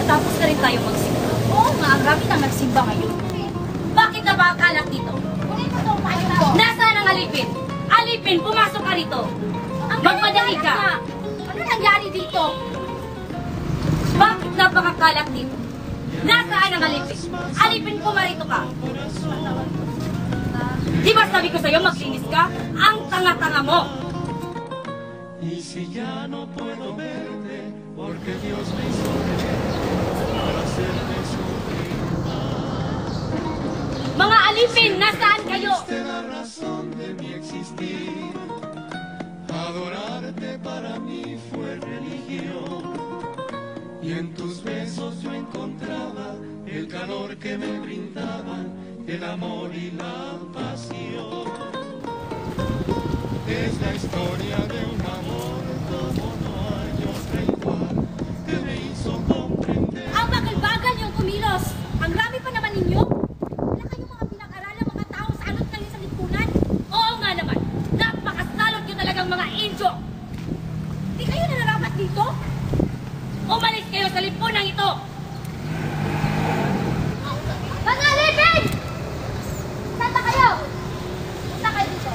Natapos na rin tayo magsimba. Oo nga, ang rami nang nagsimba ngayon. Bakit na ba ang kalat dito? Nasaan ang alipin? Alipin, pumasok ka rito. Magmadali ka. Ano nangyari dito? Bakit napakakalat dito? Nasaan ang alipin? Alipin, pumarito ka. Di ba sabi ko sa'yo, maglinis ka? Ang tanga-tanga mo. Y si ya no puedo verte, porque Dios me hizo para hacerme sufrir. Mga alipin, nasaan kayo? Fuiste la razón de mi existir. Adorarte para mí fue religión. Y en tus besos yo encontraba el calor que me brindaban, el amor y la pasión. Es la historia de un amor como no hay otra igual, que me hizo comprender. Ang bagal-bagal yung kumilos. Ang rami pa naman ninyo. Wala kayong mga pinag-aralan, mga tao salot kayo sa lipunan. Oo nga naman, napakasalot nyo talagang mga injo. Di kayo nararapat dito? Umalis kayo sa lipunang ito. Mga alipin! Saan ba kayo? Punta kayo dito.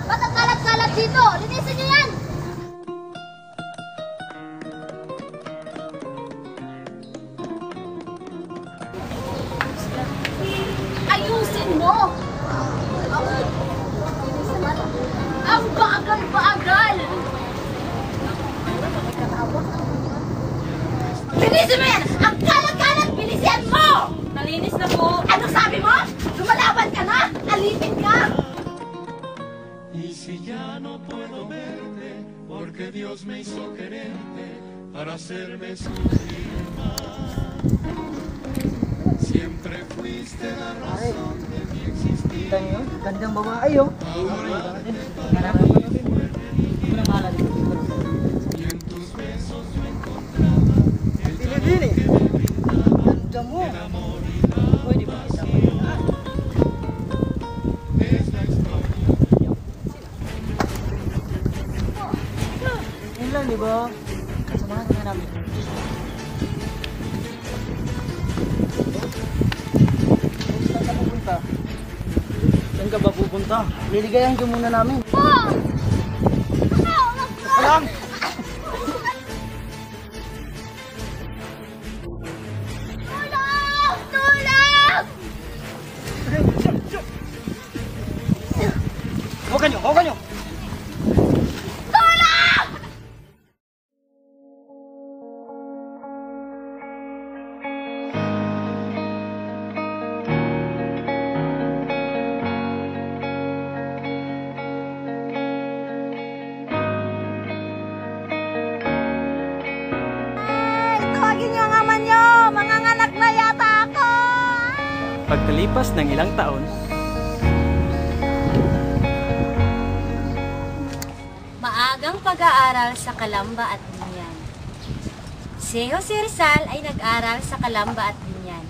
Ba't ang kalat-kalat dito? Linisin niyo yan! Ayusin mo! Ang bagal-bagal! Linisin mo yan! Ang kalat-kalat! Bilisin mo! Nalinis na po. Ano sabi mo? Lumalaban ka na? Alipin ka! Y si ya no puedo verte, porque Dios me hizo quererte para hacerme sufrir más. Siempre fuiste la razón de mi existir. Gandang babae yun. Y en tus besos yo encontraba el calor que me brindaba, el amor y la pasión. Es la historia. Yun lang, di ba? Kasamahan nga namin. Saan ka pupunta? Saan ka ba pupunta? Liligayan ka muna namin. Alam! Tulong! Tulong! Huwag nyo! Huwag nyo! Tawagin niyo ang ama niyo! Manganganak na yata ako! Pagkalipas ng ilang taon, Maagang pag-aaral sa Calamba at Binyan. Si Jose Rizal ay nag-aral sa Calamba at Binyan.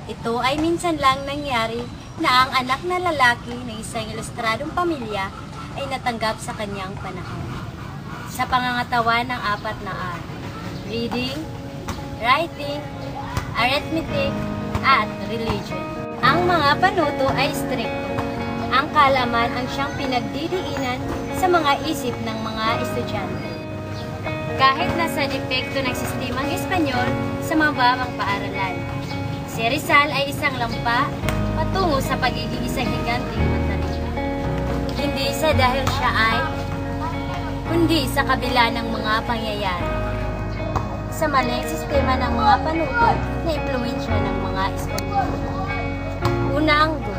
Ito ay minsan lang nangyari na ang anak na lalaki ng isang ilustradong pamilya ay natanggap sa kanyang panahon. Sa pangangatawan ng 4 na R: reading, writing, arithmetic, at religion. Ang mga panuto ay stricto. Ang kaalaman ang siyang pinagdidiinan sa mga isip ng mga estudyante. Kahit nasa depekto ng sistemang Espanyol sa mababang paaralan, si Rizal ay isang lampa patungo sa pagiging isang higanting matalino. Hindi sa dahil siya ay, kundi sa kabila ng mga pangyayari. Sa maling sistema ng mga panuto na impluwensya ng mga Espanyol. Una ang guro.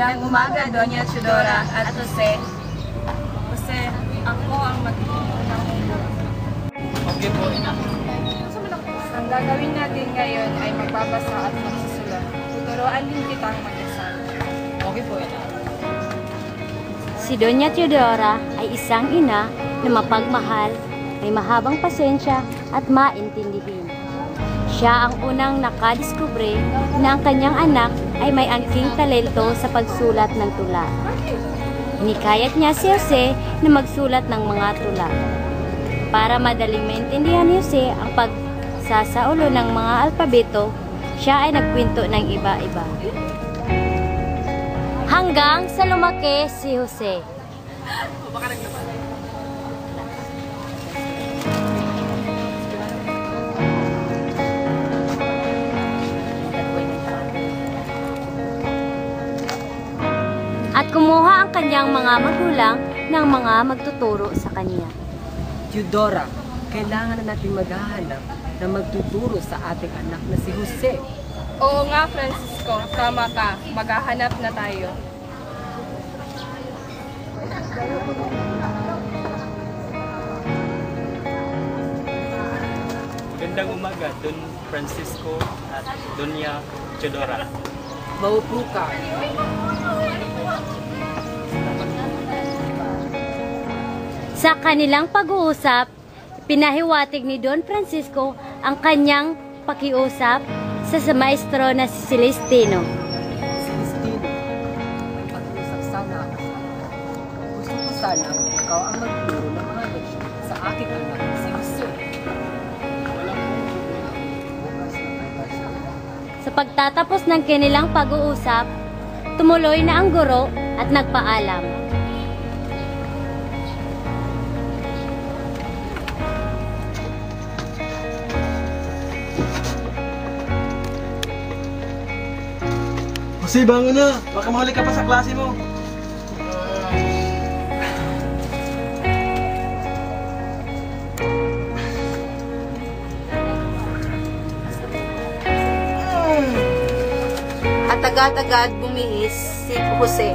Magandang umaga, Doña Chudora at Jose. Jose, ako ang magtuturo ng guro. Okay po, ina. Ang gagawin natin ngayon ay magbabasa at magsusulat. Tuturuan din kitang magdasal. Okay po, ina. Si Doña Teodora ay isang ina na mapagmahal, may mahabang pasensya at maintindihin. Siya ang unang nakadiskubre na ang kanyang anak ay may angking talento sa pagsulat ng tula. Hinikayat niya si Jose na magsulat ng mga tula. Para madaling maintindihan ni Jose ang pagsasaulo ng mga alpabeto, siya ay nagkwento ng iba-iba. Hanggang sa lumaki si Jose. At kumuha ang kanyang mga magulang ng mga magtuturo sa kanya. Teodora, kailangan na natin maghahanap na magtuturo sa ating anak na si Jose. Oo nga, Francisco. Tama ka. Maghahanap na tayo. Magandang umaga, Don Francisco at Doña Teodora. Maupo ka. Sa kanilang pag-uusap, pinahiwatig ni Don Francisco ang kanyang pakiusap sa maestro na si Celestino. Celestino, pag-usap sana ako. Gusto ko sana ikaw ang magturo ng mga leksyon sa aking anak si Jose. Sa pagtatapos ng kanilang pag-uusap, tumuloy na ang guro at nagpaalam. Jose, bangon na! Baka mahuli ka pa sa klase mo. At agad-agad bumiis si Jose.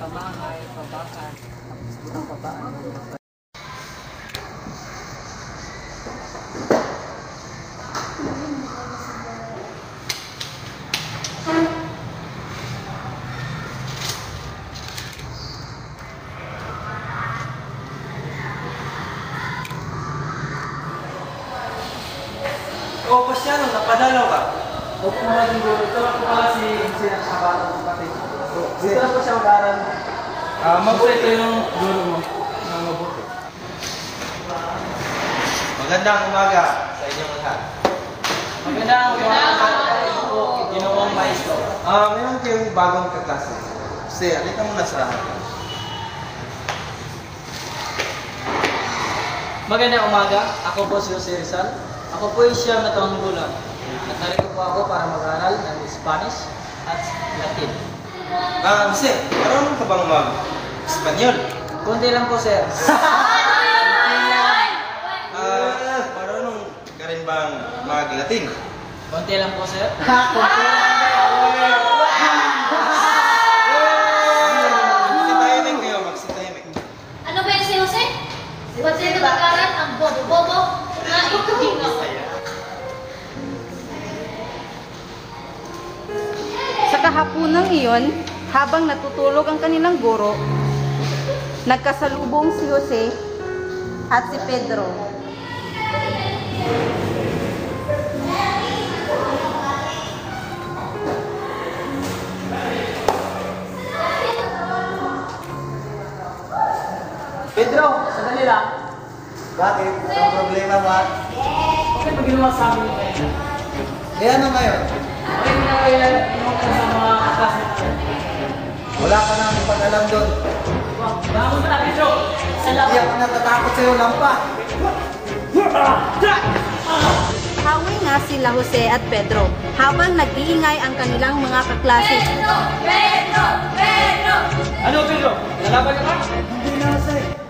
Pamahay, pabakan, tapos butang pataan. O, Pasyano, napadalaw ka. Opo mga siguro. Ito lang po pala si Sinakabatang kapatid. Dito lang po siya mag-aaral. Mabuti yung guro mo. Mabuti. Magandang umaga sa inyong lahat. Magandang umaga. Ginoong Maestro. Meron kayong bagong kaklase. Jose, alika muna sa akin. Magandang umaga. Ako po si Jose Rizal. Ako po ay siyam na taong gulang. At narito po ako para mag-aral ng Spanish at Latin. Jose, marunong ka bang mag-Espanyol? Kunti lang po, sir. Marunong ka rin bang mag-Latin? Kunti lang po, sir. Magsitahimik kayo, magsitahimik. Ano ba yun si Jose? Ba't sila nag-aral ang bobo-bobo? Sa kahapunang iyon, habang natutulog ang kanilang guro, nagkasalubong si Jose at si Pedro. Pedro, sandali lang. Bakit? Ang problema ba? Bakit ba ginawa sa amin kayo? Ano ngayon? Bakit ginawa sa mga kaklase natin? Wala ka nang pag-alam doon. Bangon ka na, Pedro! Hindi ako natatakot sa'yo, lampa. Hawi nga sila Jose at Pedro habang nag-iingay ang kanilang mga kaklase. Ano, Pedro? Lalaban ka ba? Hindi na, Jose.